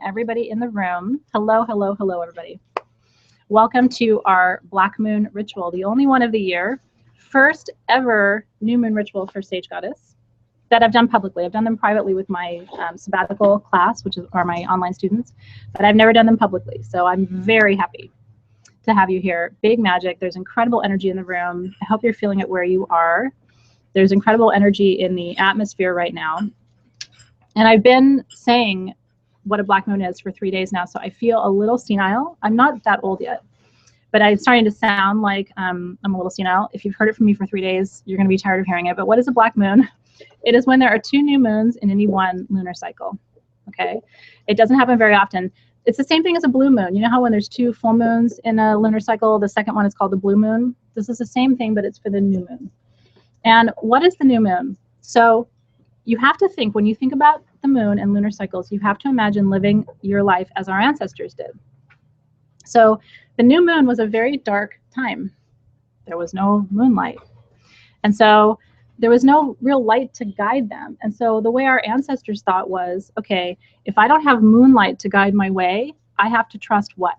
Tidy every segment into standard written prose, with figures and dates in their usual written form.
everybody in the room. Hello, hello, hello, everybody. Welcome to our Black Moon ritual, the only one of the year. First ever new moon ritual for Sage Goddess that I've done publicly. I've done them privately with my sabbatical class, which are my online students, but I've never done them publicly. So I'm very happy to have you here. Big magic. There's incredible energy in the room. I hope you're feeling it where you are. There's incredible energy in the atmosphere right now. And I've been saying what a black moon is for 3 days now, so I feel a little senile. I'm not that old yet, but I'm starting to sound like I'm a little senile. If you've heard it from me for 3 days, you're going to be tired of hearing it. But what is a black moon? It is when there are 2 new moons in any one lunar cycle. Okay, it doesn't happen very often. It's the same thing as a blue moon. You know how when there's 2 full moons in a lunar cycle, the second one is called the blue moon? This is the same thing, but it's for the new moon. And what is the new moon? So you have to think, when you think about the moon and lunar cycles, you have to imagine living your life as our ancestors did. So the new moon was a very dark time. There was no moonlight. And so there was no real light to guide them. And so the way our ancestors thought was, okay, if I don't have moonlight to guide my way, I have to trust what?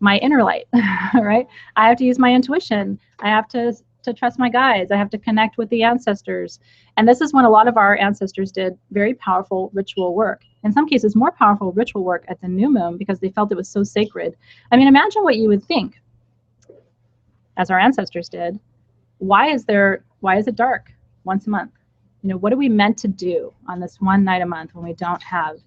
My inner light, right? I have to use my intuition. I have to trust my guides. I have to connect with the ancestors. And this is when a lot of our ancestors did very powerful ritual work. In some cases, more powerful ritual work at the new moon because they felt it was so sacred. I mean, imagine what you would think, as our ancestors did. Why is it dark once a month? You know, what are we meant to do on this one night a month when we don't have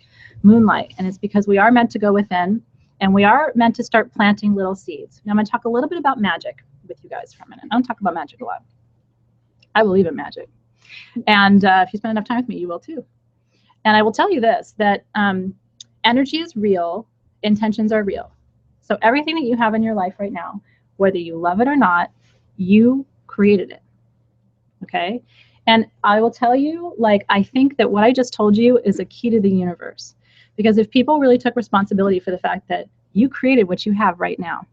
moonlight? And it's because we are meant to go within, and we are meant to start planting little seeds. Now I'm going to talk a little bit about magic with you guys for a minute. I don't talk about magic a lot. I believe in magic. And if you spend enough time with me, you will too. And I will tell you this, that energy is real, intentions are real. So everything that you have in your life right now, whether you love it or not, you created it, okay? And I will tell you, like, I think that what I just told you is a key to the universe. Because if people really took responsibility for the fact that you created what you have right now,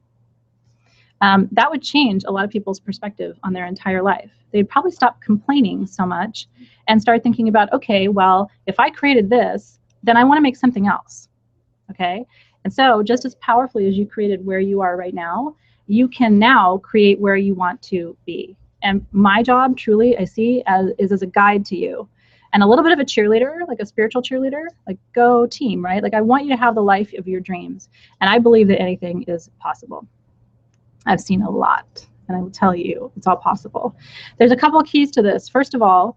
that would change a lot of people's perspective on their entire life. They'd probably stop complaining so much and start thinking about, okay, well, if I created this, then I want to make something else, okay? And so just as powerfully as you created where you are right now, you can now create where you want to be. And my job, truly, I see is as a guide to you. And a little bit of a cheerleader, like a spiritual cheerleader, like go team, right? Like I want you to have the life of your dreams. And I believe that anything is possible. I've seen a lot, and I will tell you, it's all possible. There's a couple of keys to this. First of all,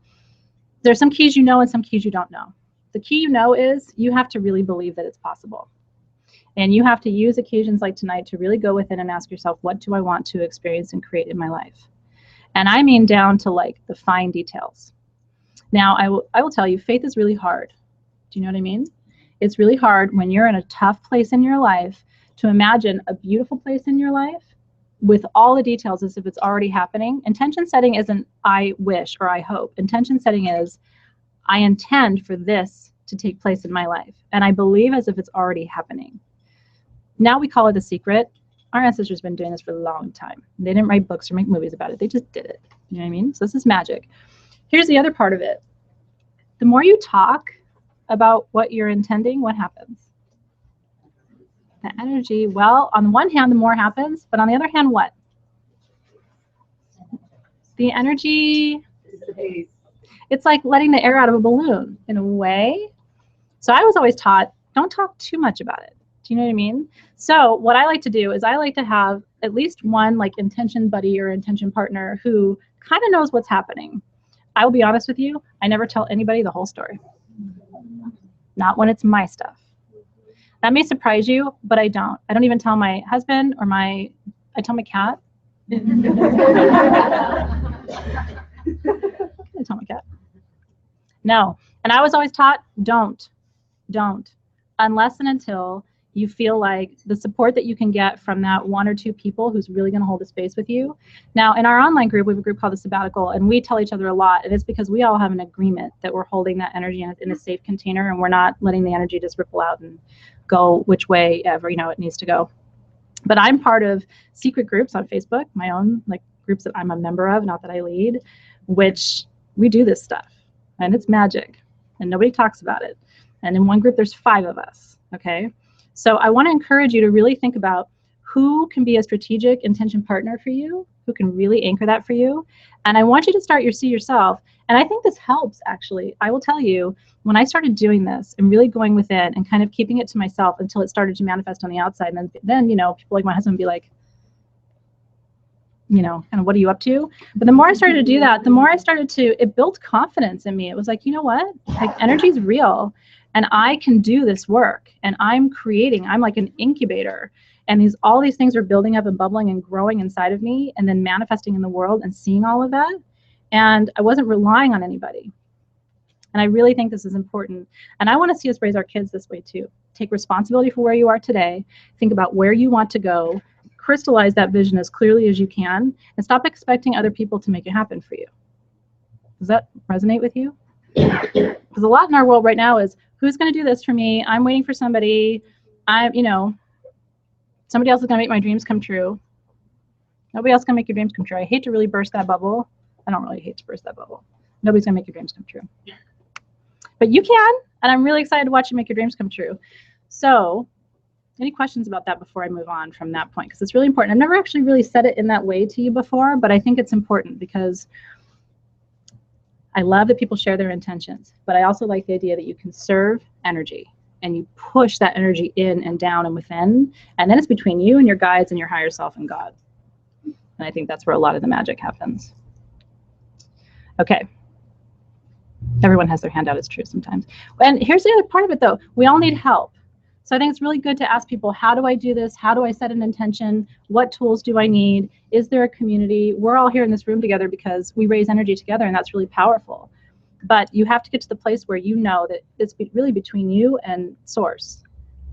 there's some keys you know and some keys you don't know. The key you know is you have to really believe that it's possible. And you have to use occasions like tonight to really go within and ask yourself, what do I want to experience and create in my life? And I mean down to like the fine details. Now, I will tell you, faith is really hard. Do you know what I mean? It's really hard when you're in a tough place in your life to imagine a beautiful place in your life with all the details as if it's already happening. Intention setting isn't I wish or I hope. Intention setting is I intend for this to take place in my life. And I believe as if it's already happening. Now we call it a secret. Our ancestors have been doing this for a long time. They didn't write books or make movies about it. They just did it. You know what I mean? So this is magic. Here's the other part of it. The more you talk about what you're intending, what happens? The energy, well, on the one hand, the more happens, but on the other hand, what? The energy, it's like letting the air out of a balloon in a way. So I was always taught, don't talk too much about it. Do you know what I mean? So what I like to do is I like to have at least one like intention buddy or intention partner who kind of knows what's happening. I will be honest with you, I never tell anybody the whole story. Not when it's my stuff. That may surprise you, but I don't. I don't even tell my husband or I tell my cat. I tell my cat. No. And I was always taught, don't. Unless and until you feel like the support that you can get from that 1 or 2 people who's really going to hold a space with you. Now, in our online group, we have a group called The Sabbatical, and we tell each other a lot, and it's because we all have an agreement that we're holding that energy in a safe container, and we're not letting the energy just ripple out and go which way ever, you know, it needs to go. But I'm part of secret groups on Facebook, my own like groups that I'm a member of, not that I lead, which we do this stuff, and it's magic. and nobody talks about it. And in one group, there's 5 of us, okay? So I want to encourage you to really think about who can be a strategic intention partner for you, who can really anchor that for you. And I want you to start see yourself. And I think this helps, actually. I will tell you, when I started doing this and really going within and kind of keeping it to myself until it started to manifest on the outside, and then you know, people like my husband would be like, you know, kind of, what are you up to? But the more I started to do that, the more I started to, it built confidence in me. It was like, you know what? Like, energy is real, and I can do this work, and I'm creating. I'm like an incubator, and all these things are building up and bubbling and growing inside of me, and then manifesting in the world and seeing all of that. And I wasn't relying on anybody. And I really think this is important. And I want to see us raise our kids this way too. Take responsibility for where you are today. Think about where you want to go. Crystallize that vision as clearly as you can. And stop expecting other people to make it happen for you. Does that resonate with you? Because a lot in our world right now is, who's going to do this for me? I'm waiting for somebody. You know, somebody else is going to make my dreams come true. Nobody else can make your dreams come true. I hate to really burst that bubble. I don't really hate to burst that bubble. Nobody's going to make your dreams come true. But you can, and I'm really excited to watch you make your dreams come true. So, any questions about that before I move on from that point? Because it's really important. I've never actually really said it in that way to you before, but I think it's important because I love that people share their intentions, but I also like the idea that you conserve energy and you push that energy in and down and within, and then it's between you and your guides and your higher self and God. And I think that's where a lot of the magic happens. Okay. Everyone has their hand out, it's true sometimes. And here's the other part of it though. We all need help. So I think it's really good to ask people, how do I do this? How do I set an intention? What tools do I need? Is there a community? We're all here in this room together because we raise energy together, and that's really powerful. But you have to get to the place where you know that it's really between you and Source,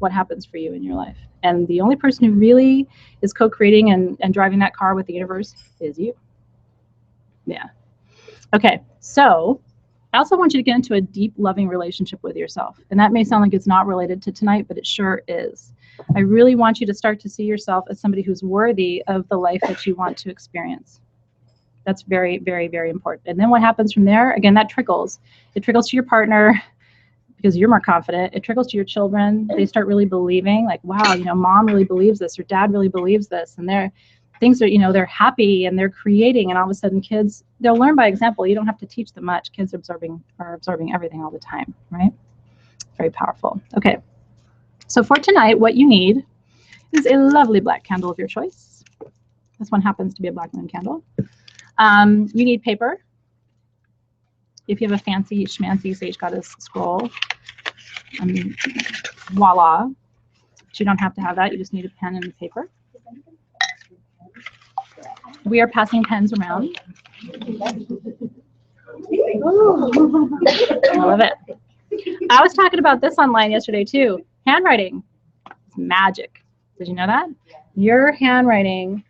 what happens for you in your life. And the only person who really is co-creating and driving that car with the universe is you. Yeah. Okay, so I also want you to get into a deep, loving relationship with yourself. And that may sound like it's not related to tonight, but it sure is. I really want you to start to see yourself as somebody who's worthy of the life that you want to experience. That's very, very, very important. And then what happens from there? Again, that trickles. It trickles to your partner because you're more confident. It trickles to your children. They start really believing, like, wow, you know, mom really believes this, or dad really believes this. And things are, you know, they're happy and they're creating, and all of a sudden kids, they'll learn by example. You don't have to teach them much. Kids are absorbing everything all the time, right? Very powerful. Okay, so for tonight, what you need is a lovely black candle of your choice. This one happens to be a black moon candle. You need paper. If you have a fancy schmancy Sage Goddess scroll, voila. But you don't have to have that. You just need a pen and paper. We are passing pens around. I love it. I was talking about this online yesterday too. Handwriting is magic. Did you know that? Your handwriting,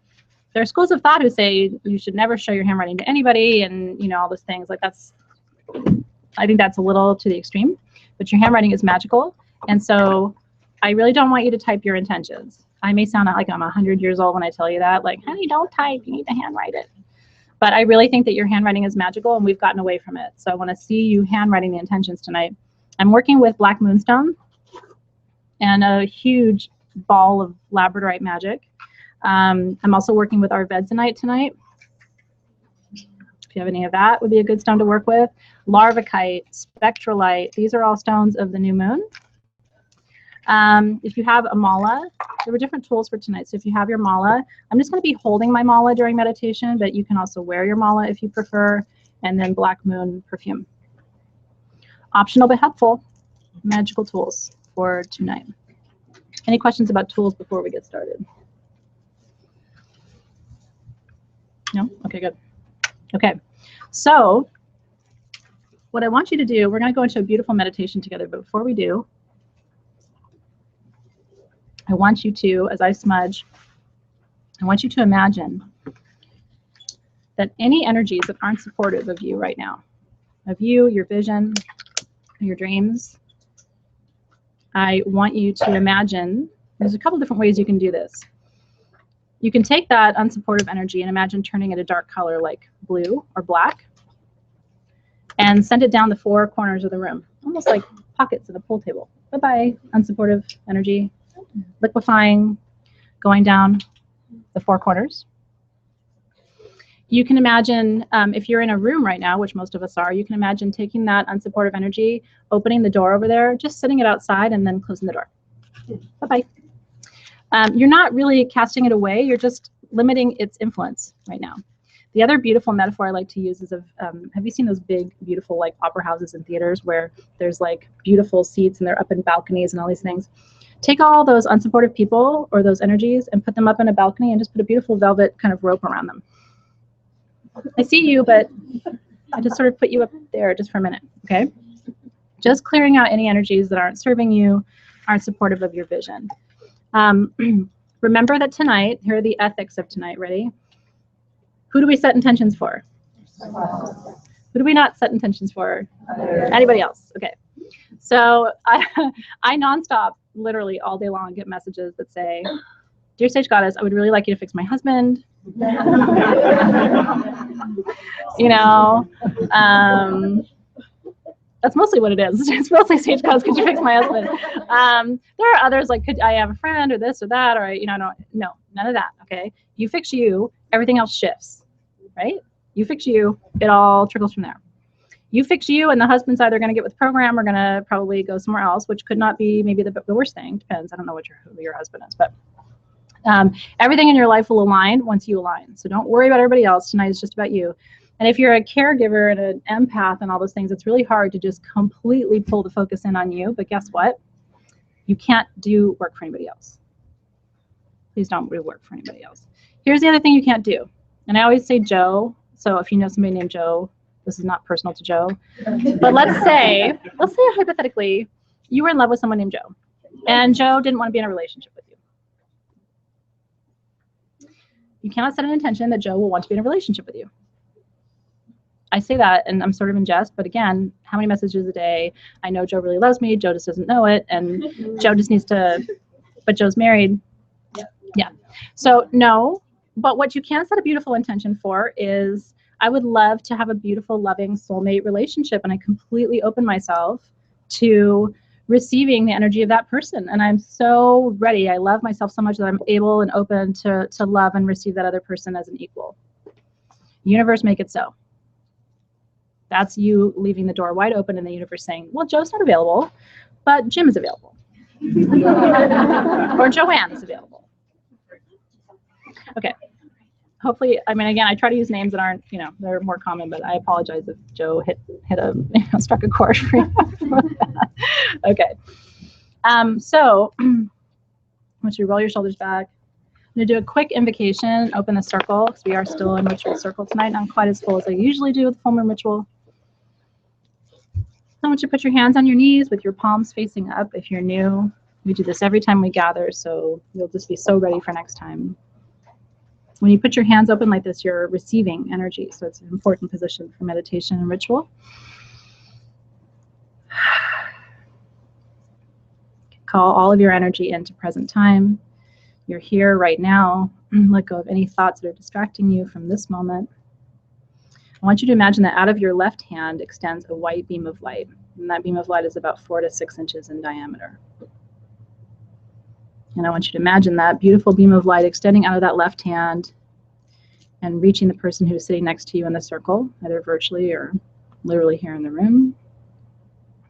there are schools of thought who say you should never show your handwriting to anybody, and you know, all those things. Like, that's, I think that's a little to the extreme, but your handwriting is magical. And so I really don't want you to type your intentions. I may sound like I'm 100 years old when I tell you that, like, honey, don't type, you need to handwrite it. But I really think that your handwriting is magical, and we've gotten away from it. So I want to see you handwriting the intentions tonight. I'm working with black moonstone and a huge ball of labradorite magic. I'm also working with arvedzenite tonight. If you have any of that, would be a good stone to work with. Larvikite, spectralite, these are all stones of the new moon. If you have a mala, there were different tools for tonight. So if you have your mala, I'm just going to be holding my mala during meditation, but you can also wear your mala if you prefer, and then black moon perfume. Optional but helpful magical tools for tonight. Any questions about tools before we get started? No? Okay, good. Okay, so what I want you to do, we're going to go into a beautiful meditation together, but before we do, I want you to, as I smudge, I want you to imagine that any energies that aren't supportive of you right now, of you, your vision, your dreams, I want you to imagine, there's a couple different ways you can do this. You can take that unsupportive energy and imagine turning it a dark color like blue or black, and send it down the 4 corners of the room. almost like pockets in a pool table. Bye-bye, unsupportive energy, liquefying, going down the four corners. You can imagine, if you're in a room right now, which most of us are, you can imagine taking that unsupportive energy, opening the door over there, just setting it outside, and then closing the door. Bye-bye. You're not really casting it away. You're just limiting its influence right now. The other beautiful metaphor I like to use is of, have you seen those big, beautiful like opera houses and theaters where there's like beautiful seats and they're up in balconies and all these things? Take all those unsupportive people or those energies and put them up in a balcony and just put a beautiful velvet kind of rope around them. I see you, but I just sort of put you up there just for a minute, okay? Just clearing out any energies that aren't serving you, aren't supportive of your vision. Remember that tonight, here are the ethics of tonight, ready? Who do we set intentions for? Who do we not set intentions for? Anybody else? Okay. So I nonstop, literally all day long, get messages that say, "Dear Sage Goddess, I would really like you to fix my husband." You know, that's mostly what it is. It's mostly Sage Goddess, could you fix my husband? There are others like, could I have a friend or this or that, or, you know, no, none of that, okay? You fix you, everything else shifts, right? You fix you, it all trickles from there. You fix you, and the husband's either going to get with the program or going to probably go somewhere else, which could not be maybe the worst thing. Depends. I don't know who your husband is, but everything in your life will align once you align. So don't worry about everybody else. Tonight is just about you. And if you're a caregiver and an empath and all those things, it's really hard to just completely pull the focus in on you. But guess what? You can't do work for anybody else. Please don't do work for anybody else. Here's the other thing you can't do. And I always say Joe. So if you know somebody named Joe, this is not personal to Joe. But let's say hypothetically, you were in love with someone named Joe. And Joe didn't want to be in a relationship with you. You cannot set an intention that Joe will want to be in a relationship with you. I say that, and I'm sort of in jest, but again, how many messages a day? I know Joe really loves me. Joe just doesn't know it, and Joe just needs to, but Joe's married. Yeah. So no, but what you can set a beautiful intention for is, I would love to have a beautiful, loving soulmate relationship, and I completely open myself to receiving the energy of that person. And I'm so ready. I love myself so much that I'm able and open to love and receive that other person as an equal. Universe, make it so. That's you leaving the door wide open and the universe saying, well, Joe's not available, but Jim is available. Or Joanne is available. Okay. Hopefully, I mean, again, I try to use names that aren't, you know, they're more common, but I apologize if Joe struck a chord for you. Okay. So I want you to roll your shoulders back. I'm going to do a quick invocation, open the circle, because we are still in ritual circle tonight, not quite as full as I usually do with full moon ritual. I want you to put your hands on your knees with your palms facing up. If you're new, we do this every time we gather, so you'll just be so ready for next time. When you put your hands open like this, you're receiving energy, so it's an important position for meditation and ritual. Call all of your energy into present time. You're here right now. Let go of any thoughts that are distracting you from this moment. I want you to imagine that out of your left hand extends a white beam of light, and that beam of light is about 4 to 6 inches in diameter. And I want you to imagine that beautiful beam of light extending out of that left hand and reaching the person who's sitting next to you in the circle, either virtually or literally here in the room.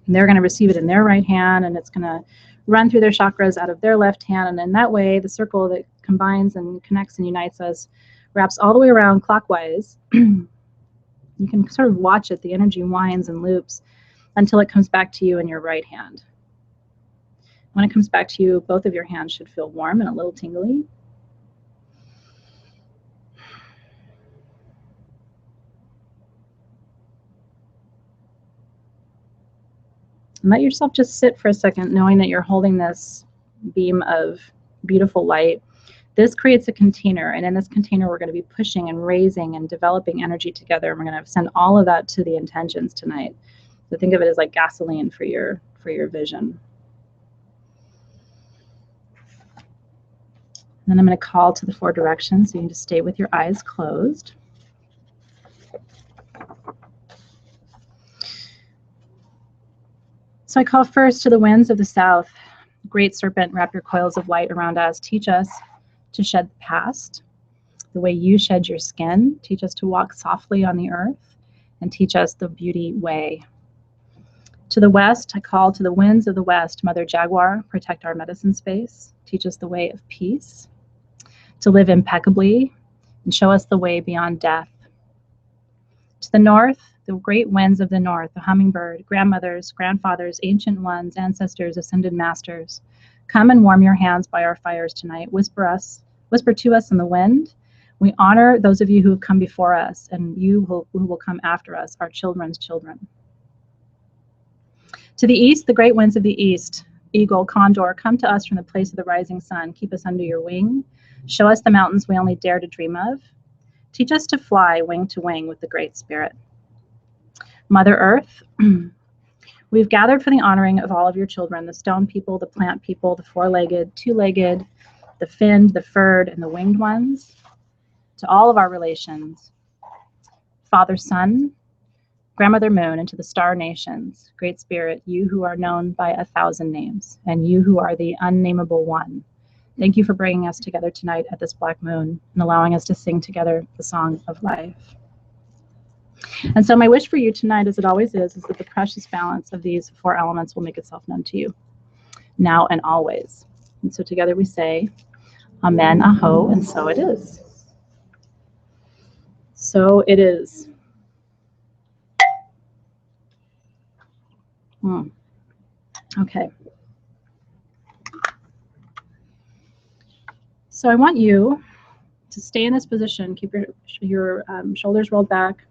And they're going to receive it in their right hand, and it's going to run through their chakras out of their left hand. And in that way, the circle that combines and connects and unites us wraps all the way around clockwise. You can sort of watch it. The energy winds and loops until it comes back to you in your right hand. When it comes back to you, both of your hands should feel warm and a little tingly. And let yourself just sit for a second, knowing that you're holding this beam of beautiful light. This creates a container, and in this container, we're going to be pushing and raising and developing energy together. And we're going to send all of that to the intentions tonight. So think of it as like gasoline for your vision. And then I'm going to call to the 4 directions, so you can just stay with your eyes closed. So I call first to the winds of the south. Great serpent, wrap your coils of light around us. Teach us to shed the past, the way you shed your skin. Teach us to walk softly on the earth, and teach us the beauty way. To the west, I call to the winds of the west. Mother Jaguar, protect our medicine space. Teach us the way of peace, to live impeccably, and show us the way beyond death. To the north, the great winds of the north, the hummingbird, grandmothers, grandfathers, ancient ones, ancestors, ascended masters, come and warm your hands by our fires tonight. Whisper to us in the wind. We honor those of you who have come before us, and you who will come after us, our children's children. To the east, the great winds of the east, eagle, condor, come to us from the place of the rising sun. Keep us under your wing. Show us the mountains we only dare to dream of. Teach us to fly wing to wing with the Great Spirit. Mother Earth, we've gathered for the honoring of all of your children, the stone people, the plant people, the four-legged, two-legged, the finned, the furred, and the winged ones. To all of our relations, Father Sun, Grandmother Moon, and to the star nations, Great Spirit, you who are known by 1,000 names, and you who are the unnameable one. Thank you for bringing us together tonight at this black moon and allowing us to sing together the song of life. And so my wish for you tonight, as it always is that the precious balance of these four elements will make itself known to you, now and always. And so together we say, Amen, Aho, and so it is. So it is. Okay. So I want you to stay in this position. Keep your shoulders rolled back.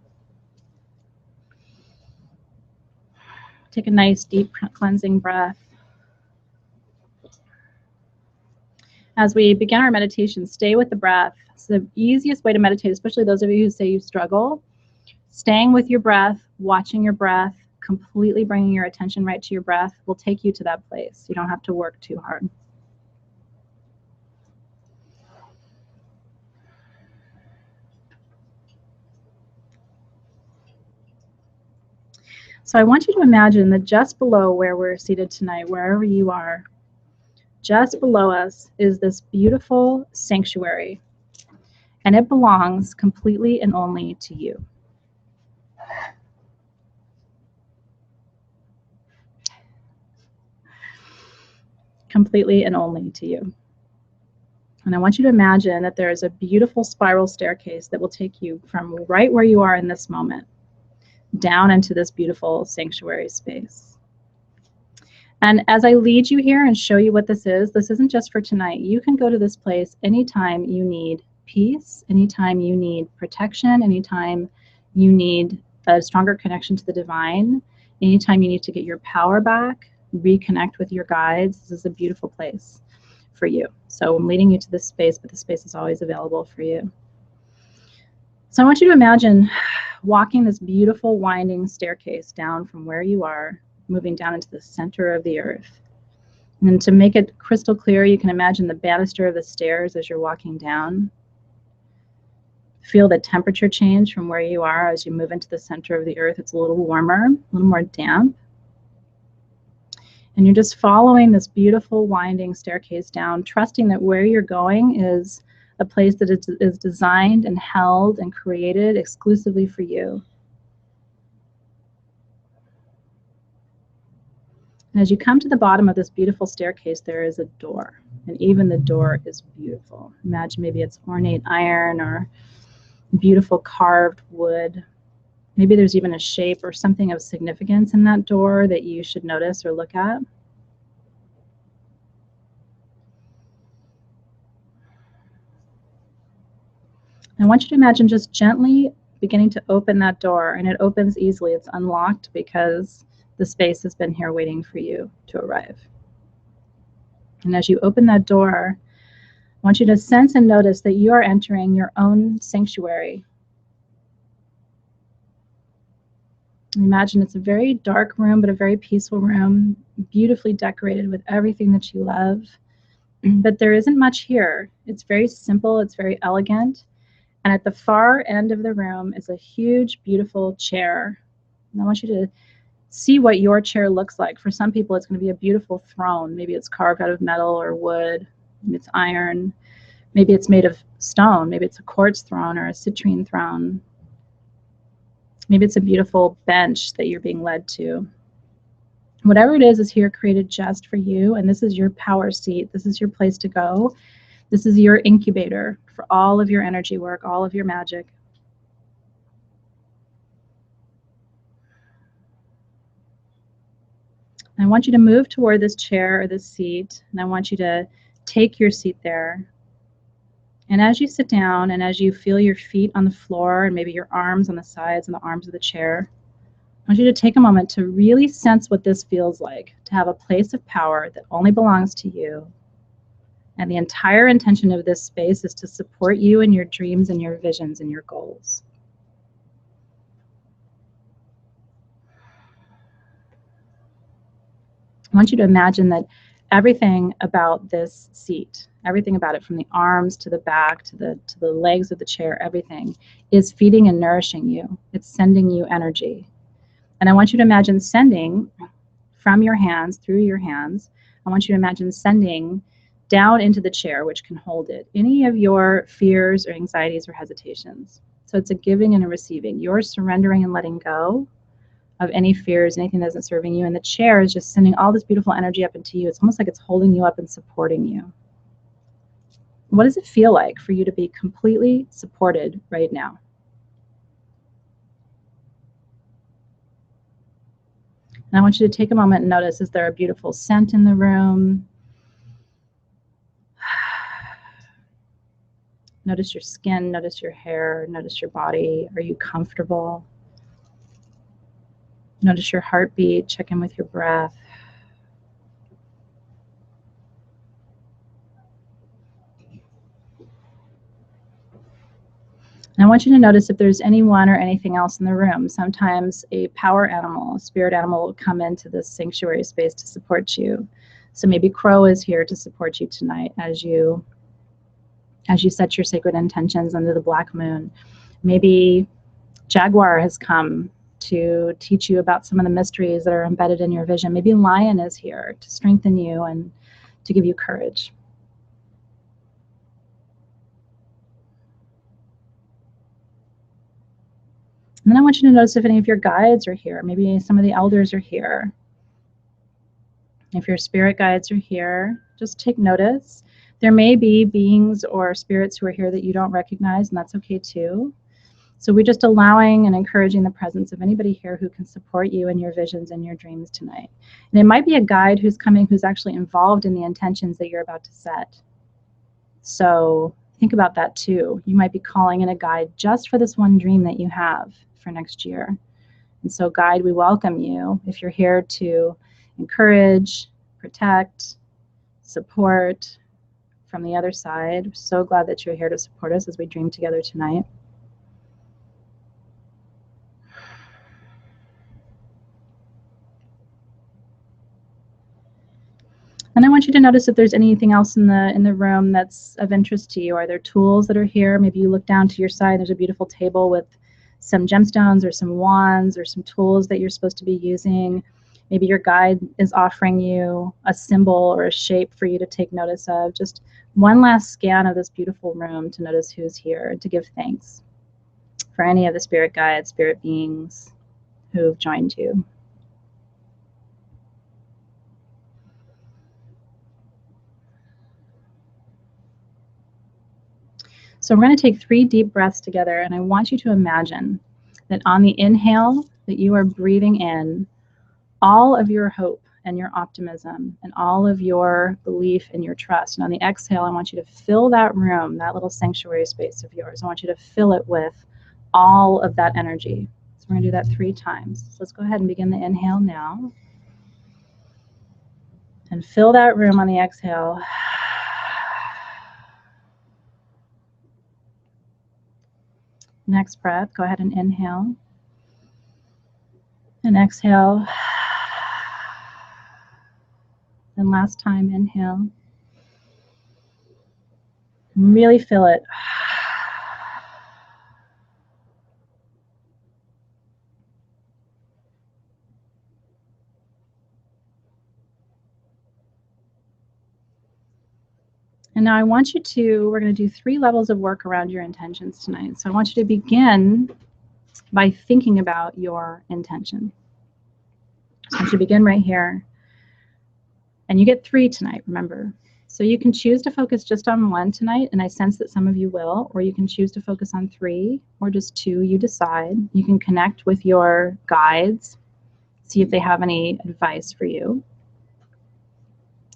Take a nice deep cleansing breath. As we begin our meditation, stay with the breath. It's the easiest way to meditate, especially those of you who say you struggle. Staying with your breath, watching your breath, completely bringing your attention right to your breath will take you to that place. You don't have to work too hard. So I want you to imagine that just below where we're seated tonight, wherever you are, just below us is this beautiful sanctuary, and it belongs completely and only to you. Completely and only to you. And I want you to imagine that there is a beautiful spiral staircase that will take you from right where you are in this moment down into this beautiful sanctuary space. And as I lead you here and show you what this isn't just for tonight. You can go to this place anytime you need peace, anytime you need protection, anytime you need a stronger connection to the divine, anytime you need to get your power back, reconnect with your guides. This is a beautiful place for you. So I'm leading you to this space, but the space is always available for you. So I want you to imagine walking this beautiful winding staircase down from where you are, moving down into the center of the earth. And to make it crystal clear, you can imagine the banister of the stairs as you're walking down. Feel the temperature change from where you are as you move into the center of the earth. It's a little warmer, a little more damp. And you're just following this beautiful winding staircase down, trusting that where you're going is a place that is designed and held and created exclusively for you. And as you come to the bottom of this beautiful staircase, there is a door. And even the door is beautiful. Imagine maybe it's ornate iron or beautiful carved wood. Maybe there's even a shape or something of significance in that door that you should notice or look at. I want you to imagine just gently beginning to open that door, and it opens easily. It's unlocked because the space has been here waiting for you to arrive. And as you open that door, I want you to sense and notice that you are entering your own sanctuary. Imagine it's a very dark room, but a very peaceful room, beautifully decorated with everything that you love. But there isn't much here. It's very simple, it's very elegant. And at the far end of the room is a huge, beautiful chair. And I want you to see what your chair looks like. For some people, it's going to be a beautiful throne. Maybe it's carved out of metal or wood. Maybe it's iron. Maybe it's made of stone. Maybe it's a quartz throne or a citrine throne. Maybe it's a beautiful bench that you're being led to. Whatever it is here created just for you, and this is your power seat. This is your place to go. This is your incubator for all of your energy work, all of your magic. And I want you to move toward this chair or this seat, and I want you to take your seat there. And as you sit down and as you feel your feet on the floor and maybe your arms on the sides and the arms of the chair, I want you to take a moment to really sense what this feels like, to have a place of power that only belongs to you. And the entire intention of this space is to support you in your dreams and your visions and your goals. I want you to imagine that everything about this seat, everything about it, from the arms to the back to the legs of the chair, everything is feeding and nourishing you. It's sending you energy. And I want you to imagine sending from your hands, through your hands, I want you to imagine sending down into the chair, which can hold it, any of your fears or anxieties or hesitations. So it's a giving and a receiving. You're surrendering and letting go of any fears, anything that isn't serving you. And the chair is just sending all this beautiful energy up into you. It's almost like it's holding you up and supporting you. What does it feel like for you to be completely supported right now? And I want you to take a moment and notice, is there a beautiful scent in the room? Notice your skin, notice your hair, notice your body. Are you comfortable? Notice your heartbeat, check in with your breath. And I want you to notice if there's anyone or anything else in the room. Sometimes a power animal, a spirit animal, will come into this sanctuary space to support you. So maybe Crow is here to support you tonight as you set your sacred intentions under the black moon. Maybe Jaguar has come to teach you about some of the mysteries that are embedded in your vision. Maybe Lion is here to strengthen you and to give you courage. And then I want you to notice if any of your guides are here. Maybe some of the elders are here. If your spirit guides are here, just take notice. There may be beings or spirits who are here that you don't recognize, and that's okay too. So we're just allowing and encouraging the presence of anybody here who can support you in your visions and your dreams tonight. And it might be a guide who's coming who's actually involved in the intentions that you're about to set. So think about that too. You might be calling in a guide just for this one dream that you have for next year. And so guide, we welcome you. If you're here to encourage, protect, support from the other side, we're so glad that you're here to support us as we dream together tonight. And I want you to notice if there's anything else in the room that's of interest to you. Are there tools that are here? Maybe you look down to your side, there's a beautiful table with some gemstones or some wands or some tools that you're supposed to be using. Maybe your guide is offering you a symbol or a shape for you to take notice of. Just one last scan of this beautiful room to notice who's here and to give thanks for any of the spirit guides, spirit beings who've joined you. So we're going to take 3 deep breaths together, and I want you to imagine that on the inhale that you are breathing in all of your hope and your optimism and all of your belief and your trust. And on the exhale, I want you to fill that room, that little sanctuary space of yours. I want you to fill it with all of that energy. So we're going to do that 3 times. So let's go ahead and begin the inhale now. And fill that room on the exhale. Next breath, go ahead and inhale. And exhale. And last time, inhale. Really fill it. And now I want you to, we're going to do 3 levels of work around your intentions tonight. So I want you to begin by thinking about your intention. So I want you to begin right here. And you get 3 tonight, remember. So you can choose to focus just on 1 tonight, and I sense that some of you will, or you can choose to focus on 3 or just 2, you decide. You can connect with your guides, see if they have any advice for you.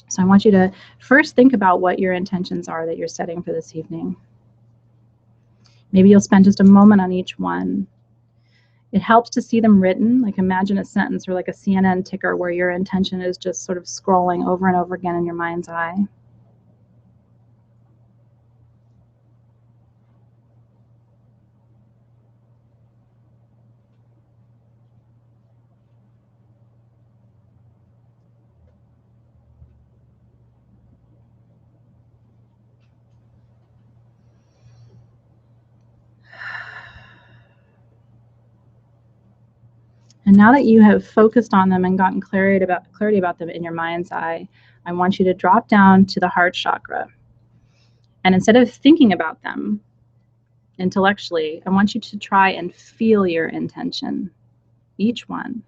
So I want you to first think about what your intentions are that you're setting for this evening. Maybe you'll spend just a moment on each one. It helps to see them written, like imagine a sentence or like a CNN ticker where your intention is just sort of scrolling over and over again in your mind's eye. And now that you have focused on them and gotten clarity about them in your mind's eye, I want you to drop down to the heart chakra. And instead of thinking about them intellectually, I want you to try and feel your intention, each one.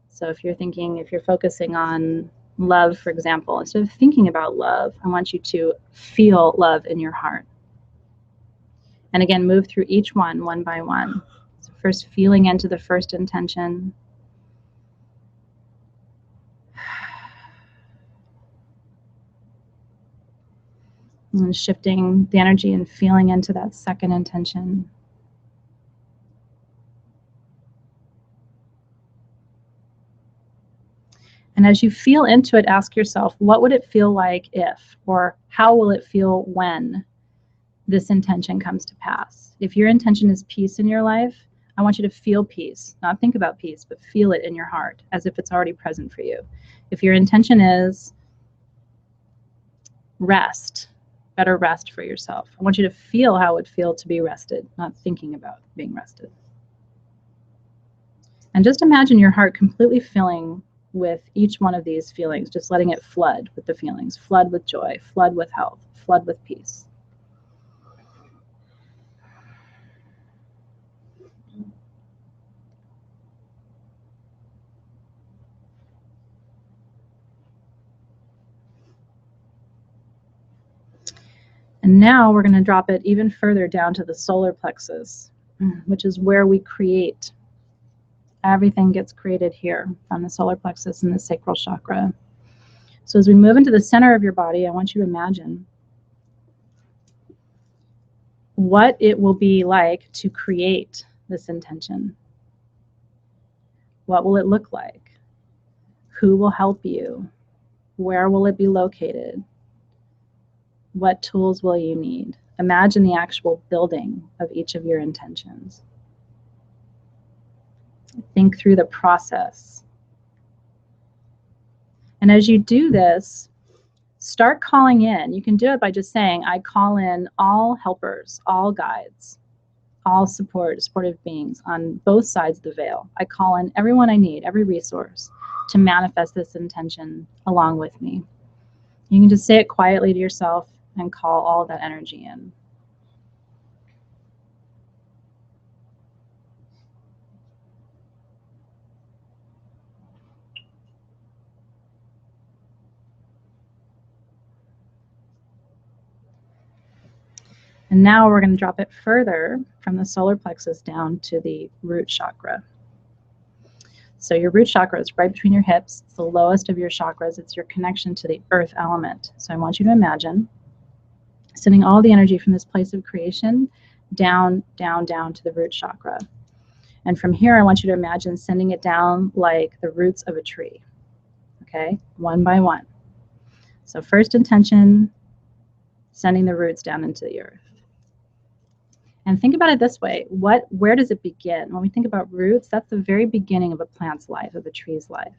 So if you're focusing on love, for example, instead of thinking about love, I want you to feel love in your heart. And again, move through each one by one. So first feeling into the first intention. And shifting the energy and feeling into that second intention. And as you feel into it, ask yourself, what would it feel like if, or how will it feel when this intention comes to pass? If your intention is peace in your life, I want you to feel peace, not think about peace, but feel it in your heart as if it's already present for you. If your intention is rest, better rest for yourself, I want you to feel how it would feel to be rested, not thinking about being rested. And just imagine your heart completely filling with each one of these feelings, just letting it flood with the feelings, flood with joy, flood with health, flood with peace. And now we're going to drop it even further down to the solar plexus, which is where we create. Everything gets created here from the solar plexus and the sacral chakra. So as we move into the center of your body, I want you to imagine what it will be like to create this intention. What will it look like? Who will help you? Where will it be located? What tools will you need? Imagine the actual building of each of your intentions. Think through the process. And as you do this, start calling in. You can do it by just saying, I call in all helpers, all guides, all supportive beings on both sides of the veil. I call in everyone I need, every resource to manifest this intention along with me. You can just say it quietly to yourself and call all that energy in. And now we're going to drop it further from the solar plexus down to the root chakra. So your root chakra is right between your hips. It's the lowest of your chakras. It's your connection to the earth element. So I want you to imagine sending all the energy from this place of creation down, down, down to the root chakra. And from here, I want you to imagine sending it down like the roots of a tree, okay, one by one. So first intention, sending the roots down into the earth. And think about it this way, where does it begin? When we think about roots, that's the very beginning of a plant's life, of a tree's life.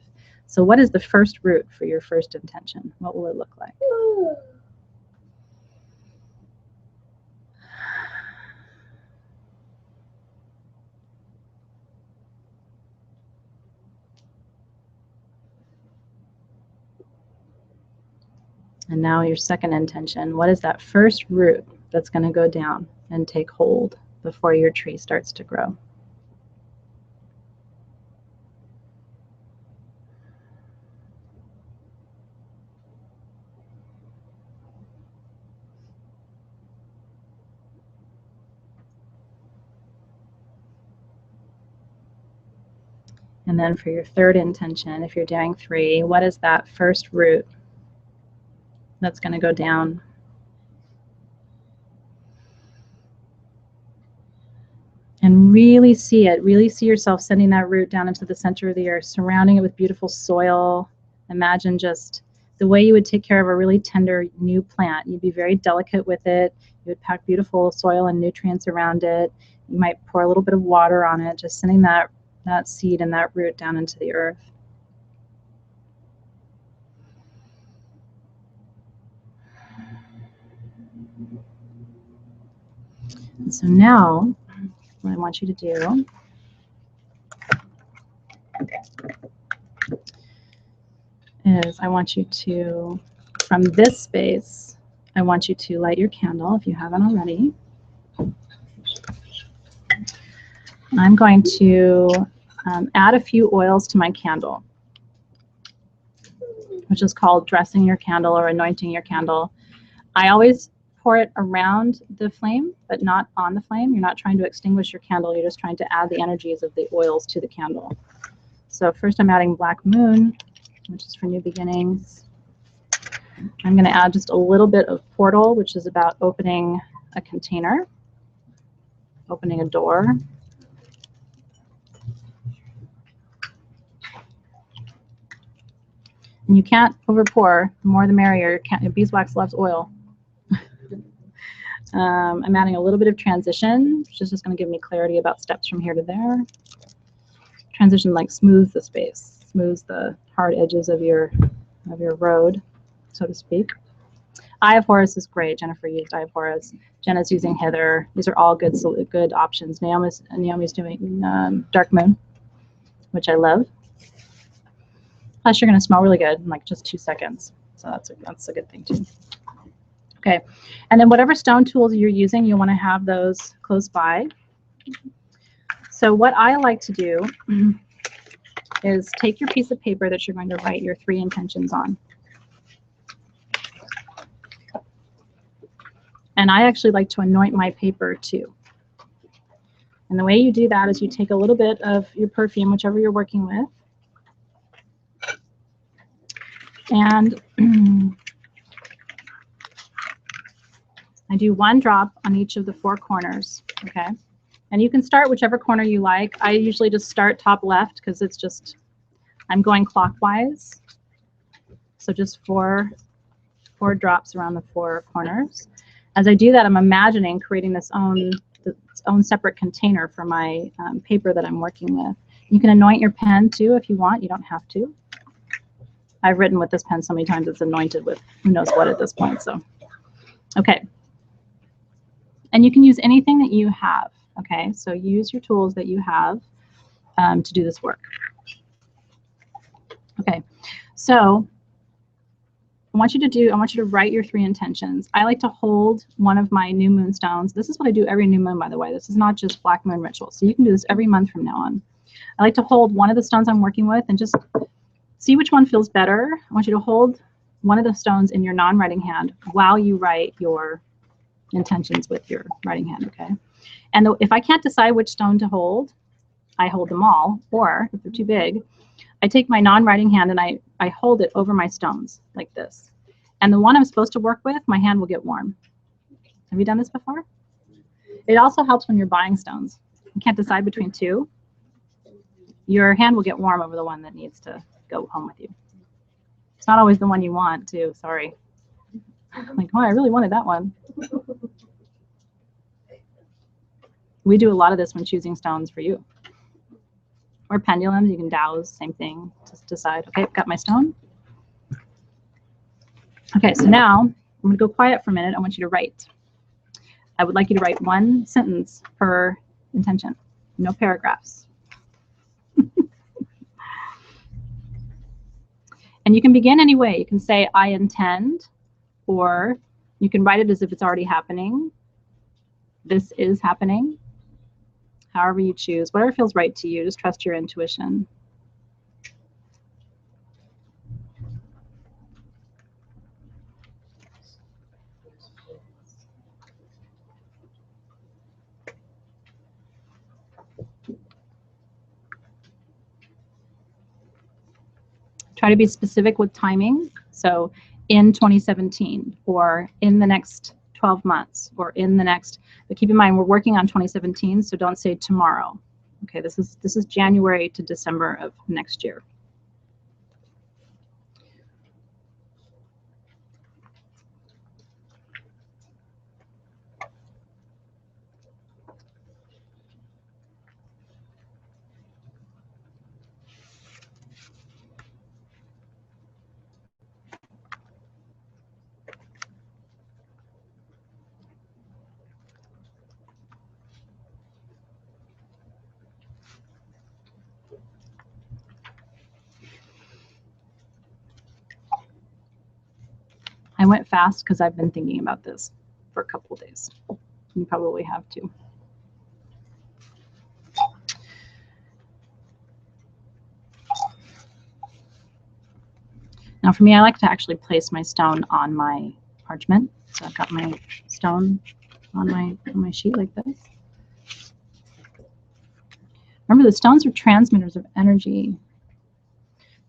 So what is the first root for your first intention? What will it look like? And now your second intention. What is that first root that's going to go down and take hold before your tree starts to grow? And then for your third intention, if you're doing 3, what is that first root that's going to go down? And really see it. Really see yourself sending that root down into the center of the earth, surrounding it with beautiful soil. Imagine just the way you would take care of a really tender new plant. You'd be very delicate with it. You would pack beautiful soil and nutrients around it. You might pour a little bit of water on it, just sending that seed and that root down into the earth. And so now, what I want you to do is I want you to, from this space, I want you to light your candle if you haven't already. I'm going to add a few oils to my candle, which is called dressing your candle or anointing your candle. I always pour it around the flame, but not on the flame. You're not trying to extinguish your candle. You're just trying to add the energies of the oils to the candle. So first I'm adding Black Moon, which is for new beginnings. I'm going to add just a little bit of Portal, which is about opening a container, opening a door. And you can't over pour. The more the merrier. Beeswax loves oil. I'm adding a little bit of transition, which is just going to give me clarity about steps from here to there. Transition like smooths the space, smooths the hard edges of your road, so to speak. Eye of Horus is great. Jennifer used Eye of Horus. Jenna's using Hither. These are all good options. Naomi's doing Dark Moon, which I love. Plus, you're going to smell really good in like just 2 seconds. So that's a good thing too. Okay, and then whatever stone tools you're using, you want to have those close by. So what I like to do is take your piece of paper that you're going to write your 3 intentions on. And I actually like to anoint my paper too. And the way you do that is you take a little bit of your perfume, whichever you're working with, and I do 1 drop on each of the 4 corners, okay? And you can start whichever corner you like. I usually just start top left because it's just, I'm going clockwise. So just 4 drops around the 4 corners. As I do that, I'm imagining creating its own separate container for my paper that I'm working with. You can anoint your pen too if you want. You don't have to. I've written with this pen so many times it's anointed with who knows what at this point. So, okay. And you can use anything that you have. Okay, so use your tools that you have to do this work. Okay, so I want you to write your 3 intentions. I like to hold one of my new moon stones. This is what I do every new moon, by the way. This is not just Black Moon ritual. So you can do this every month from now on. I like to hold one of the stones I'm working with and just see which one feels better. I want you to hold one of the stones in your non-writing hand while you write your intentions with your writing hand, okay? And if I can't decide which stone to hold, I hold them all. Or if they're too big, I take my non-writing hand and I hold it over my stones like this. And the one I'm supposed to work with, my hand will get warm. Have you done this before? It also helps when you're buying stones. You can't decide between 2. Your hand will get warm over the one that needs to go home with you. It's not always the one you want, too. Sorry. Like, oh, I really wanted that one. We do a lot of this when choosing stones for you. Or pendulums, you can dowse, same thing. Just decide, okay, I've got my stone. Okay, so now I'm going to go quiet for a minute. I want you to write. I would like you to write 1 sentence per intention, no paragraphs. And you can begin any way. You can say, I intend or you can write it as if it's already happening. This is happening. However you choose, whatever feels right to you, just trust your intuition. Try to be specific with timing. So in 2017, or in the next 12 months, or in the next, but keep in mind we're working on 2017, so don't say tomorrow. Okay, this is January to December of next year. I went fast because I've been thinking about this for a couple of days. You probably have too. Now for me, I like to actually place my stone on my parchment. So I've got my stone on my sheet like this. Remember, the stones are transmitters of energy.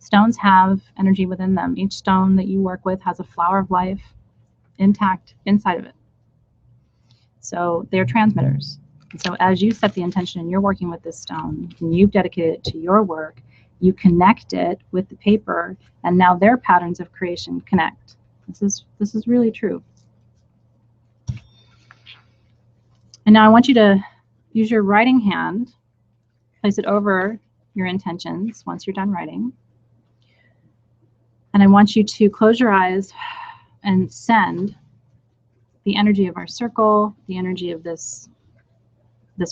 Stones have energy within them. Each stone that you work with has a flower of life intact inside of it. So they're transmitters. And so as you set the intention and you're working with this stone and you've dedicated it to your work, you connect it with the paper, and now their patterns of creation connect. This is really true. And now I want you to use your writing hand, place it over your intentions once you're done writing. And I want you to close your eyes and send the energy of our circle, the energy of this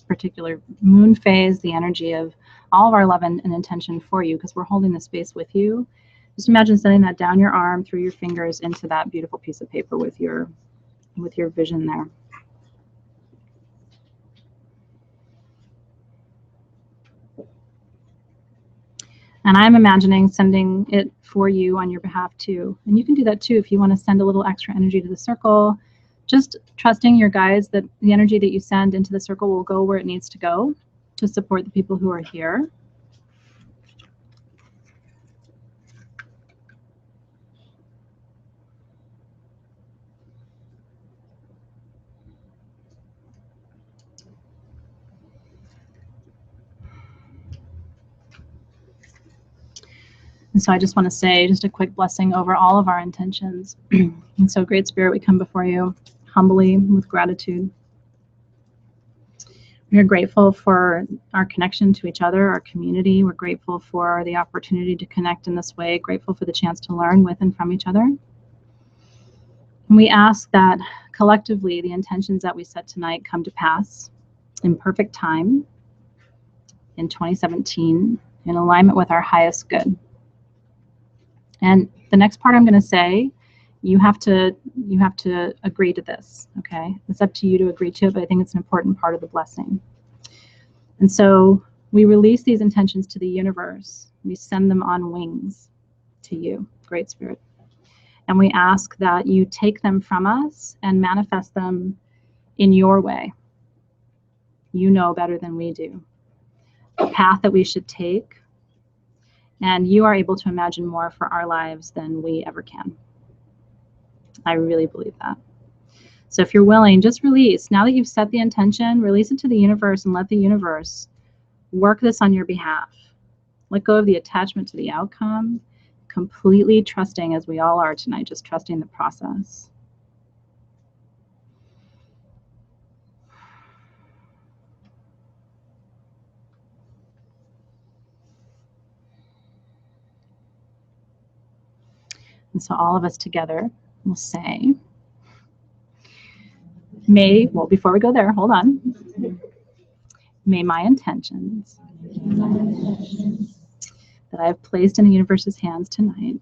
particular moon phase, the energy of all of our love and intention for you, because we're holding the space with you. Just imagine sending that down your arm, through your fingers, into that beautiful piece of paper with your vision there. And I'm imagining sending it for you on your behalf too. And you can do that too if you want to send a little extra energy to the circle. Just trusting your guides that the energy that you send into the circle will go where it needs to go to support the people who are here. And so I just want to say just a quick blessing over all of our intentions. And so, Great Spirit, we come before you humbly with gratitude. We are grateful for our connection to each other, our community. We're grateful for the opportunity to connect in this way, grateful for the chance to learn with and from each other. And we ask that collectively the intentions that we set tonight come to pass in perfect time in 2017, in alignment with our highest good. And the next part I'm going to say, you have to agree to this, okay? It's up to you to agree to it, but I think it's an important part of the blessing. And so we release these intentions to the universe. We send them on wings to you, Great Spirit. And we ask that you take them from us and manifest them in your way. You know better than we do the path that we should take. And you are able to imagine more for our lives than we ever can. I really believe that. So if you're willing, just release. Now that you've set the intention, release it to the universe and let the universe work this on your behalf. Let go of the attachment to the outcome, completely trusting, as we all are tonight, just trusting the process. And so all of us together will say, before we go there, hold on. May my intentions that I have placed in the universe's hands tonight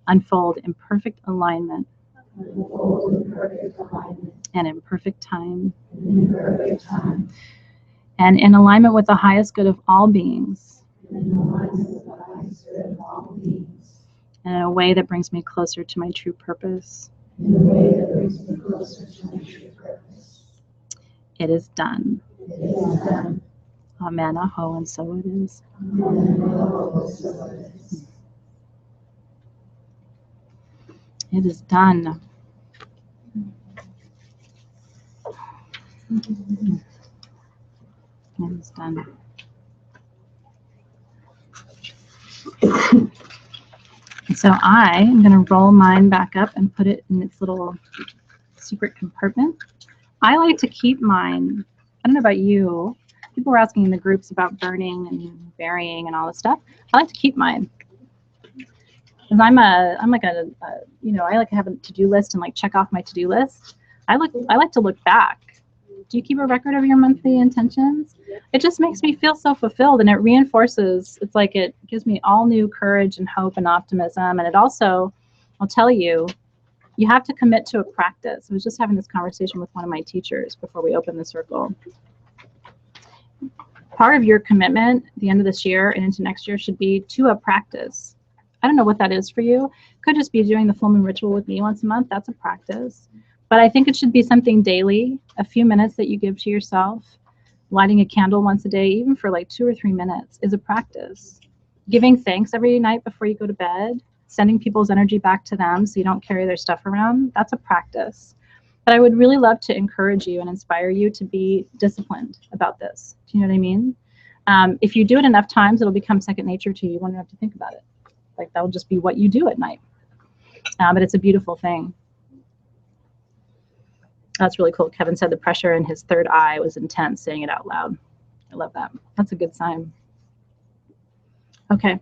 unfold in perfect alignment and in perfect time, and in alignment with the highest good of all beings, and in a way that brings me closer to my true purpose. It is done. Amen, aho, and so it is. It is done. It is done. So I am going to roll mine back up and put it in its little secret compartment. I like to keep mine. I don't know about you. People were asking in the groups about burning and burying and all this stuff. I like to keep mine. Because I'm like a I like to have a to-do list and like check off my to-do list. I like to look back. Do you keep a record of your monthly intentions? It just makes me feel so fulfilled, and it reinforces. It's like it gives me all new courage and hope and optimism. And it also, I'll tell you, you have to commit to a practice. I was just having this conversation with one of my teachers before we opened the circle. Part of your commitment at the end of this year and into next year should be to a practice. I don't know what that is for you. Could just be doing the full moon ritual with me once a month. That's a practice. But I think it should be something daily, a few minutes that you give to yourself. Lighting a candle once a day, even for like 2 or 3 minutes, is a practice. Giving thanks every night before you go to bed, sending people's energy back to them so you don't carry their stuff around, that's a practice. But I would really love to encourage you and inspire you to be disciplined about this. Do you know what I mean? If you do it enough times, it'll become second nature to you. You won't have to think about it. Like that will just be what you do at night. But it's a beautiful thing. That's really cool. Kevin said the pressure in his third eye was intense, saying it out loud. I love that. That's a good sign. Okay.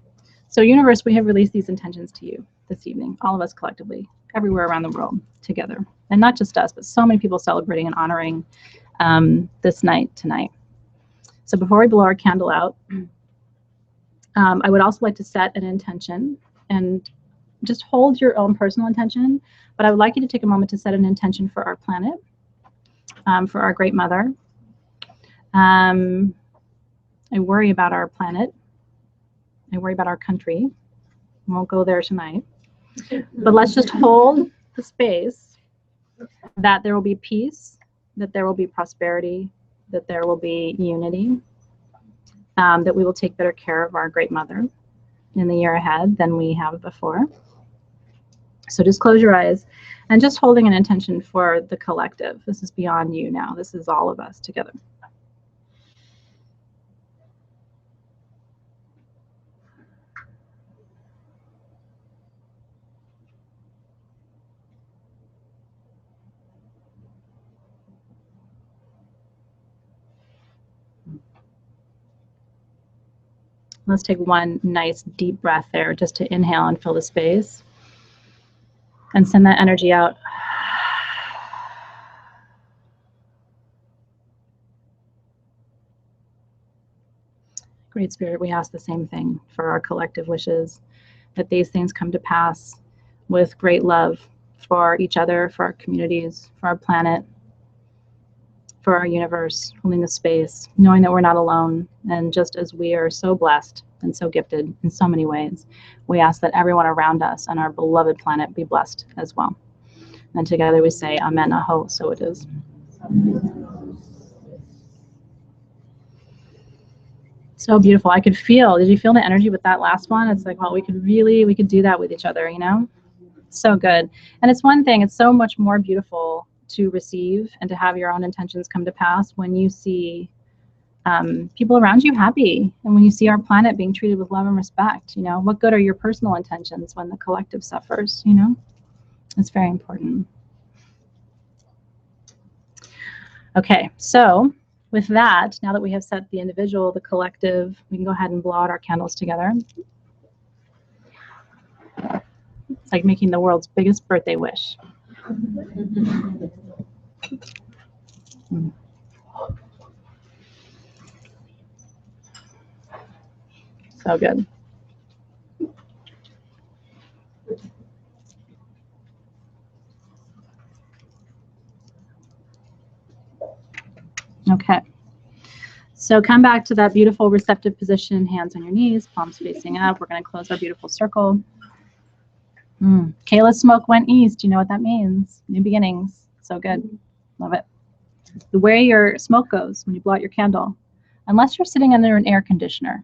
So universe, we have released these intentions to you this evening, all of us collectively, everywhere around the world together. And not just us, but so many people celebrating and honoring this night tonight. So before we blow our candle out, I would also like to set an intention and just hold your own personal intention, but I would like you to take a moment to set an intention for our planet, for our great mother. I worry about our planet. I worry about our country. We won't go there tonight. But let's just hold the space that there will be peace, that there will be prosperity, that there will be unity, that we will take better care of our great mother in the year ahead than we have before. So just close your eyes and just holding an intention for the collective. This is beyond you now. This is all of us together. Let's take one nice deep breath there just to inhale and fill the space and send that energy out. Great Spirit, we ask the same thing for our collective wishes, that these things come to pass with great love for each other, for our communities, for our planet, for our universe, holding the space, knowing that we're not alone. And just as we are so blessed and so gifted in so many ways, we ask that everyone around us and our beloved planet be blessed as well. And together we say, Amen, aho, so it is. So beautiful. I could feel, did you feel the energy with that last one? It's like, well, we could do that with each other, you know? So good. And it's one thing, it's so much more beautiful to receive and to have your own intentions come to pass when you see people around you happy, and when you see our planet being treated with love and respect. You know, what good are your personal intentions when the collective suffers? You know, it's very important. Okay, so with that, now that we have set the individual, the collective, we can go ahead and blow out our candles together. It's like making the world's biggest birthday wish. So good. So come back to that beautiful receptive position, hands on your knees, palms facing up. We're going to close our beautiful circle. Kayla's smoke went east. You know what that means. New beginnings. So good. Love it. The way your smoke goes when you blow out your candle, unless you're sitting under an air conditioner,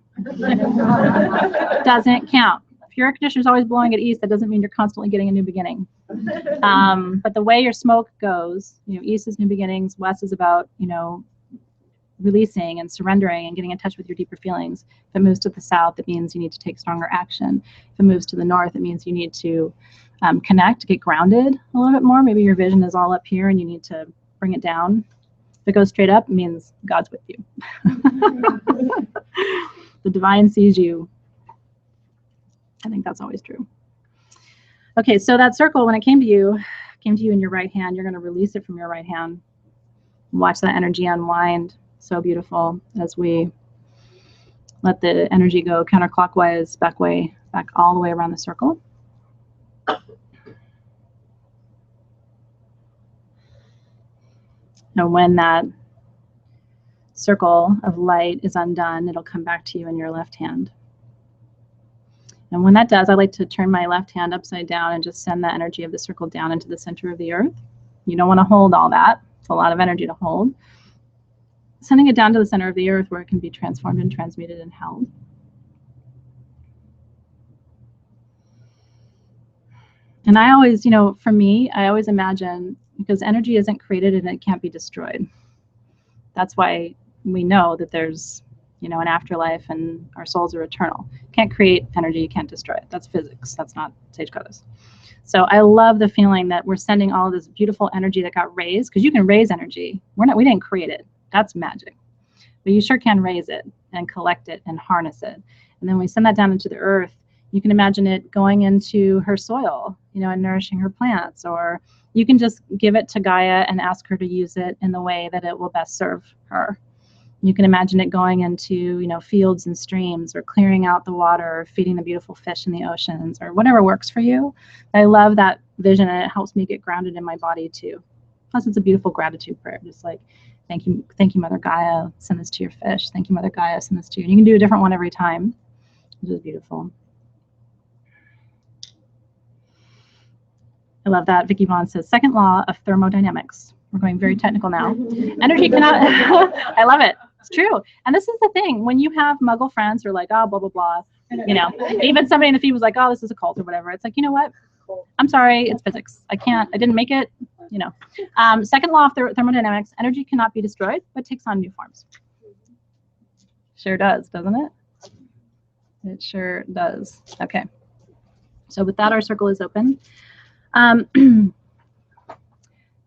doesn't count. If your air conditioner is always blowing it east, that doesn't mean you're constantly getting a new beginning. But the way your smoke goes, east is new beginnings, west is about, releasing and surrendering and getting in touch with your deeper feelings. If it moves to the south, it means you need to take stronger action. If it moves to the north, it means you need to connect, get grounded a little bit more. Maybe your vision is all up here and you need to bring it down. If it goes straight up, it means God's with you. The divine sees you. I think that's always true. Okay, so that circle, when it came to you in your right hand, you're going to release it from your right hand. Watch that energy unwind. So beautiful as we let the energy go counterclockwise, back all the way around the circle. Now when that circle of light is undone, it'll come back to you in your left hand. And when that does, I like to turn my left hand upside down and just send the energy of the circle down into the center of the earth. You don't want to hold all that. It's a lot of energy to hold. Sending it down to the center of the earth where it can be transformed and transmuted and held. And I always, for me, I always imagine, because energy isn't created and it can't be destroyed. That's why we know that there's, an afterlife and our souls are eternal. You can't create energy, you can't destroy it. That's physics. That's not Sage Goddess. So I love the feeling that we're sending all of this beautiful energy that got raised, because you can raise energy. We didn't create it. That's magic. But you sure can raise it and collect it and harness it. And then we send that down into the earth. You can imagine it going into her soil, and nourishing her plants. Or you can just give it to Gaia and ask her to use it in the way that it will best serve her. You can imagine it going into, fields and streams, or clearing out the water, or feeding the beautiful fish in the oceans, or whatever works for you. I love that vision, and it helps me get grounded in my body too. Plus, it's a beautiful gratitude prayer, just like, thank you, Mother Gaia, send this to your fish. Thank you, Mother Gaia, send this to you. And you can do a different one every time, which is beautiful. I love that. Vicki Vaughn says, second law of thermodynamics. We're going very technical now. Energy cannot, I love it. It's true. And this is the thing, when you have muggle friends who are like, oh, blah, blah, blah, even somebody in the feed was like, oh, this is a cult or whatever. It's like, you know what? I'm sorry, it's physics. I didn't make it, Second law of thermodynamics, energy cannot be destroyed, but takes on new forms. Sure does, doesn't it? It sure does. Okay. So with that, our circle is open.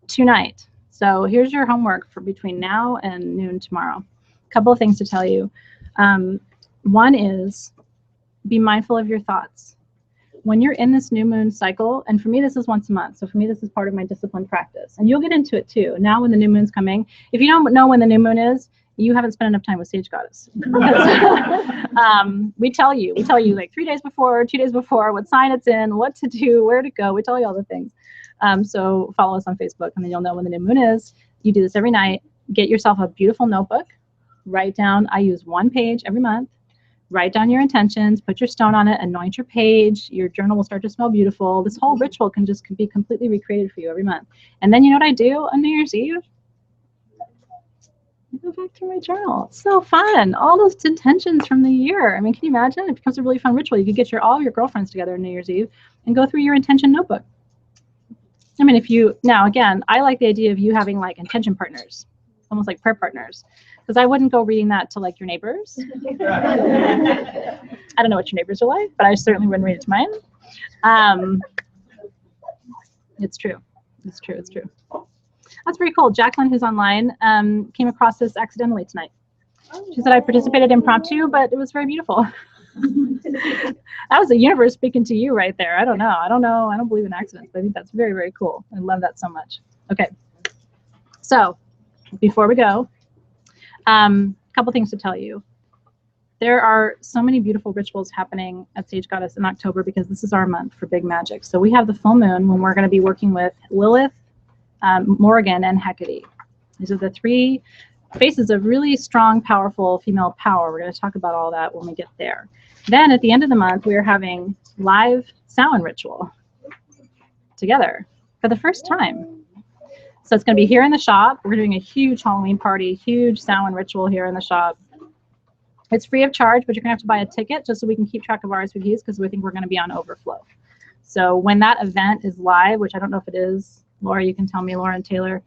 Tonight. So here's your homework for between now and noon tomorrow. A couple of things to tell you. One is be mindful of your thoughts. When you're in this new moon cycle, and for me, this is once a month. So for me, this is part of my disciplined practice. And you'll get into it too. Now when the new moon's coming, if you don't know when the new moon is, you haven't spent enough time with Sage Goddess. We tell you like 3 days before, 2 days before, what sign it's in, what to do, where to go. We tell you all the things. So follow us on Facebook, and then you'll know when the new moon is. You do this every night. Get yourself a beautiful notebook. Write down, I use 1 page every month. Write down your intentions, put your stone on it, anoint your page. Your journal will start to smell beautiful. This whole ritual can just be completely recreated for you every month. And then you know what I do on New Year's Eve? I go back to my journal. It's so fun. All those intentions from the year. I mean, can you imagine? It becomes a really fun ritual. You could get all your girlfriends together on New Year's Eve and go through your intention notebook. I mean, now again, I like the idea of you having like intention partners, almost like prayer partners. Because I wouldn't go reading that to like your neighbors. I don't know what your neighbors are like, but I certainly wouldn't read it to mine. It's true. It's true. It's true. That's very cool. Jacqueline, who's online, came across this accidentally tonight. She said I participated impromptu, but it was very beautiful. That was the universe speaking to you right there. I don't know. I don't believe in accidents, but I think that's very, very cool. I love that so much. Okay. So before we go, a couple things to tell you. There are so many beautiful rituals happening at Sage Goddess in October because this is our month for big magic. So we have the full moon when we're going to be working with Lilith, Morrigan, and Hecate. These are the 3 Space is a really strong, powerful female power. We're going to talk about all that when we get there. Then at the end of the month, we are having live Samhain ritual together for the first time. So it's going to be here in the shop. We're doing a huge Halloween party, huge Samhain ritual here in the shop. It's free of charge, but you're going to have to buy a ticket just so we can keep track of RSVPs because we think we're going to be on overflow. So when that event is live, which I don't know if it is, Laura, you can tell me, Laura and Taylor,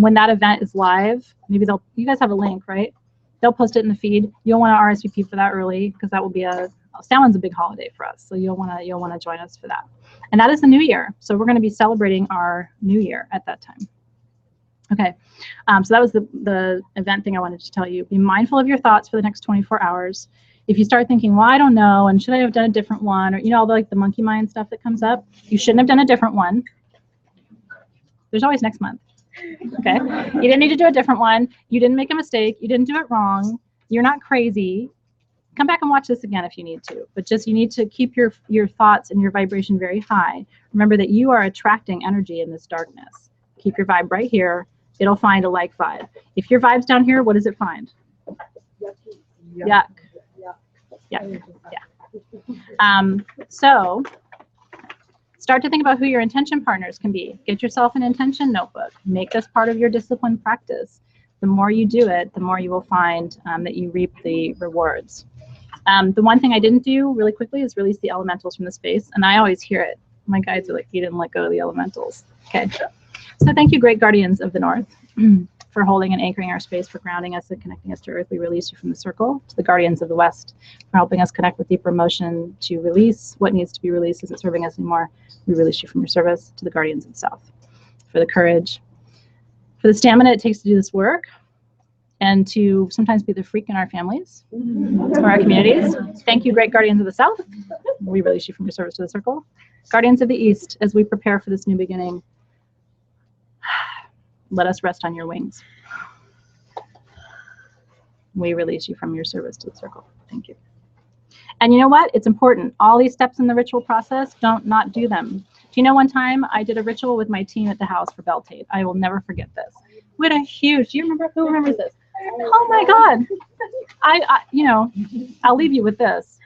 when that event is live, maybe you guys have a link, right? They'll post it in the feed. You'll want to RSVP for that early because that will be Samhain's a big holiday for us. So you'll want to join us for that. And that is the new year. So we're going to be celebrating our new year at that time. Okay, so that was the event thing I wanted to tell you. Be mindful of your thoughts for the next 24 hours. If you start thinking, well, I don't know, and should I have done a different one, or all the monkey mind stuff that comes up, you shouldn't have done a different one. There's always next month. Okay, you didn't need to do a different one. You didn't make a mistake. You didn't do it wrong. You're not crazy. Come back and watch this again if you need to. But just you need to keep your thoughts and your vibration very high. Remember that you are attracting energy in this darkness. Keep your vibe right here. It'll find a like vibe. If your vibe's down here, what does it find? Yuck. Yeah. So start to think about who your intention partners can be. Get yourself an intention notebook. Make this part of your discipline practice. The more you do it, the more you will find that you reap the rewards. The one thing I didn't do really quickly is release the elementals from the space, and I always hear it. My guides are like, you didn't let go of the elementals. Okay. So thank you, great guardians of the North, for holding and anchoring our space, for grounding us and connecting us to Earth. We release you from the circle. To the guardians of the West, for helping us connect with deeper emotion to release what needs to be released. Isn't serving us anymore. We release you from your service. To the guardians of the South, for the courage, for the stamina it takes to do this work, and to sometimes be the freak in our families or our communities. Thank you, great guardians of the South. We release you from your service to the circle. Guardians of the East, as we prepare for this new beginning, let us rest on your wings. We release you from your service to the circle. Thank you. And you know what? It's important. All these steps in the ritual process, don't not do them. Do you know one time I did a ritual with my team at the house for bell tape? I will never forget this. We had a huge, do you remember, who remembers this? Oh my God. I'll leave you with this.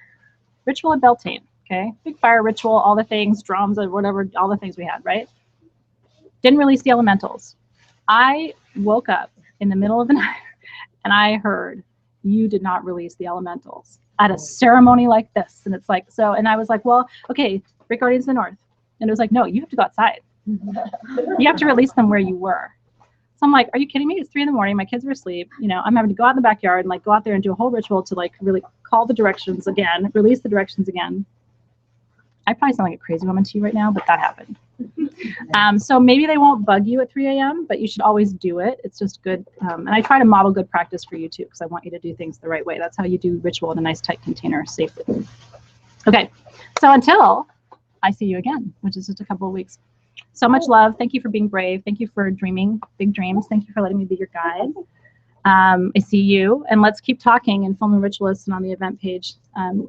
Ritual at Beltane, okay? Big fire ritual, all the things, drums, or whatever, all the things we had, right? Didn't release the elementals. I woke up in the middle of the night and I heard, you did not release the elementals at a ceremony like this. And it's like, so, and I was like, well, okay, great guardians of the North. And it was like, no, you have to go outside. You have to release them where you were. So I'm like, are you kidding me? It's 3 a.m. My kids were asleep. I'm having to go out in the backyard and go out there and do a whole ritual to really call the directions again, release the directions again. I probably sound like a crazy woman to you right now, but that happened. So maybe they won't bug you at 3 a.m., but you should always do it. It's just good. And I try to model good practice for you too, because I want you to do things the right way. That's how you do ritual in a nice tight container safely. Okay, so until I see you again, which is just a couple of weeks. So much love. Thank you for being brave. Thank you for dreaming big dreams. Thank you for letting me be your guide. I see you, and let's keep talking in Film and Ritualist and on the event page.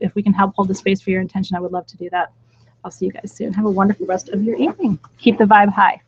If we can help hold the space for your intention, I would love to do that. I'll see you guys soon. Have a wonderful rest of your evening. Keep the vibe high.